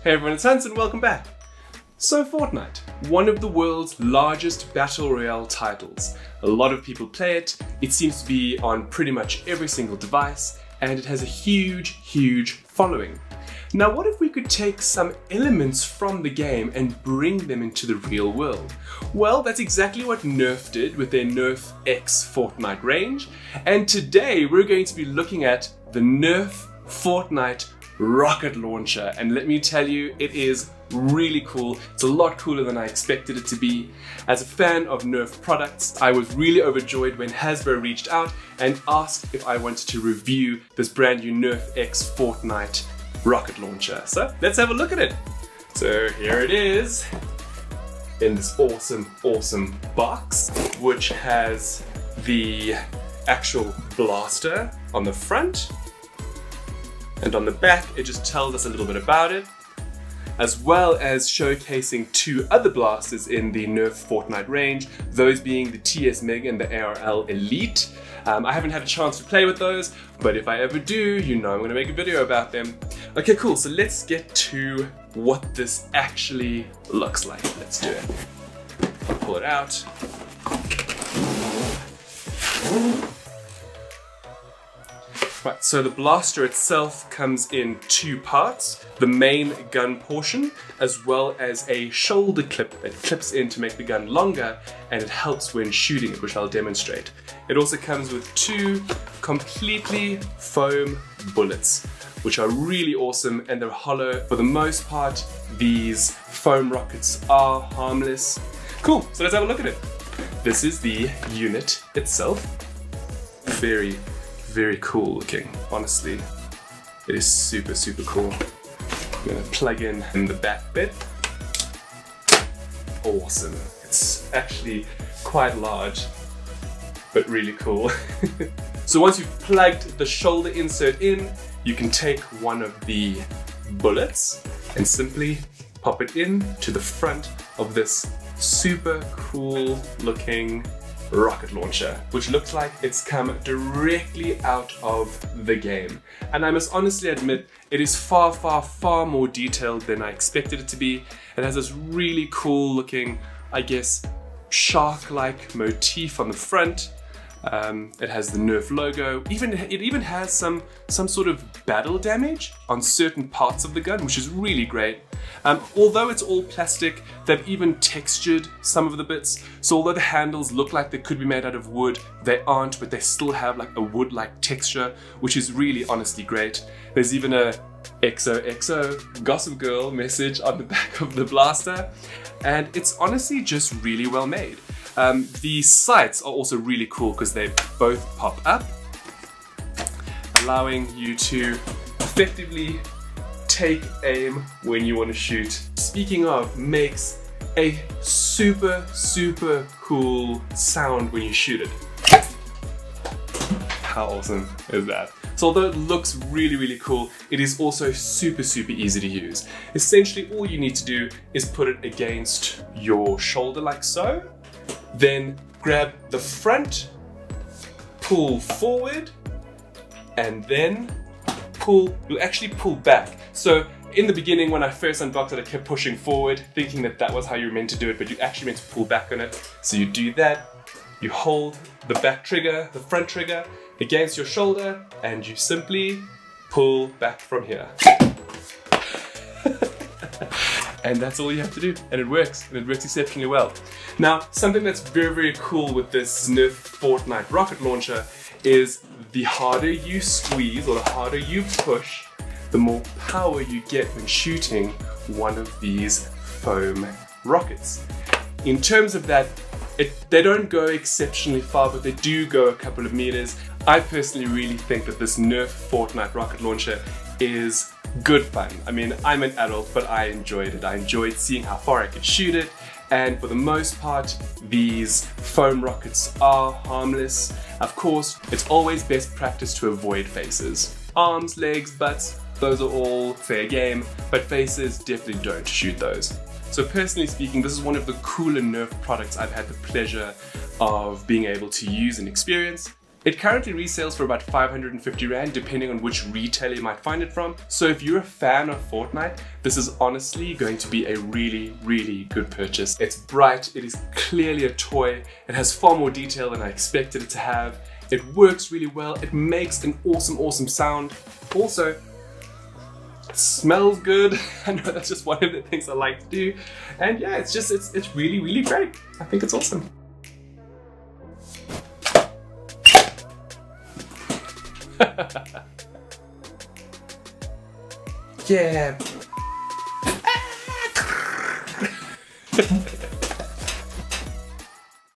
Hey everyone, it's Hans and welcome back. So Fortnite, one of the world's largest battle royale titles. A lot of people play it, it seems to be on pretty much every single device, and it has a huge following. Now what if we could take some elements from the game and bring them into the real world? Well, that's exactly what Nerf did with their Nerf X Fortnite range, and today we're going to be looking at the Nerf Fortnite rocket launcher, and let me tell you, it is really cool. It's a lot cooler than I expected it to be. As a fan of Nerf products, I was really overjoyed when Hasbro reached out and asked if I wanted to review this brand new Nerf X Fortnite rocket launcher. So let's have a look at it. So here it is in this awesome box, which has the actual blaster on the front. And on the back, it just tells us a little bit about it, as well as showcasing two other blasters in the Nerf Fortnite range, those being the TS Mega and the RL Elite. I haven't had a chance to play with those, but if I ever do, you know I'm gonna make a video about them. Okay, cool, so let's get to what this actually looks like. Let's do it. I'll pull it out. Right, so the blaster itself comes in two parts, the main gun portion, as well as a shoulder clip that clips in to make the gun longer, and it helps when shooting it, which I'll demonstrate. It also comes with two completely foam bullets, which are really awesome, and they're hollow. For the most part, these foam rockets are harmless. Cool, so let's have a look at it. This is the unit itself. Very cool looking. Honestly, it is super cool. I'm gonna plug in the back bit. Awesome. It's actually quite large, but really cool. So once you've plugged the shoulder insert in, you can take one of the bullets and simply pop it in to the front of this super cool looking rocket launcher, which looks like it's come directly out of the game. And I must honestly admit, it is far more detailed than I expected it to be. It has this really cool looking, I guess, shark-like motif on the front. It has the Nerf logo. It even has some sort of battle damage on certain parts of the gun, which is really great. Although it's all plastic, they've even textured some of the bits. So although the handles look like they could be made out of wood, they aren't, but they still have like a wood-like texture, which is really honestly great. There's even a XOXO Gossip Girl message on the back of the blaster, and it's honestly just really well made. The sights are also really cool because they both pop up, allowing you to effectively take aim when you want to shoot. Speaking of, makes a super cool sound when you shoot it. How awesome is that? So although it looks really cool, it is also super easy to use. Essentially all you need to do is put it against your shoulder like so, then grab the front, pull forward, and then you'll actually pull back. So in the beginning when I first unboxed it, I kept pushing forward, thinking that that was how you were meant to do it, but you actually meant to pull back on it. So you do that, you hold the back trigger, the front trigger, against your shoulder, and you simply pull back from here. And that's all you have to do, and it works exceptionally well. Now, something that's very cool with this Nerf Fortnite rocket launcher is the harder you squeeze, or the harder you push, the more power you get when shooting one of these foam rockets. In terms of that, they don't go exceptionally far, but they do go a couple of meters. I personally really think that this Nerf Fortnite rocket launcher is good fun. I mean, I'm an adult, but I enjoyed it. I enjoyed seeing how far I could shoot it, and for the most part, these foam rockets are harmless. Of course, it's always best practice to avoid faces. Arms, legs, butts, those are all fair game, but faces, definitely don't shoot those. So personally speaking, this is one of the cooler Nerf products I've had the pleasure of being able to use and experience. It currently resales for about 550 Rand depending on which retailer you might find it from. So if you're a fan of Fortnite, this is honestly going to be a really, really good purchase. It's bright, it is clearly a toy, it has far more detail than I expected it to have. It works really well, it makes an awesome sound. Also, it smells good. I know that's just one of the things I like to do. And yeah, it's really, really great. I think it's awesome. Yeah.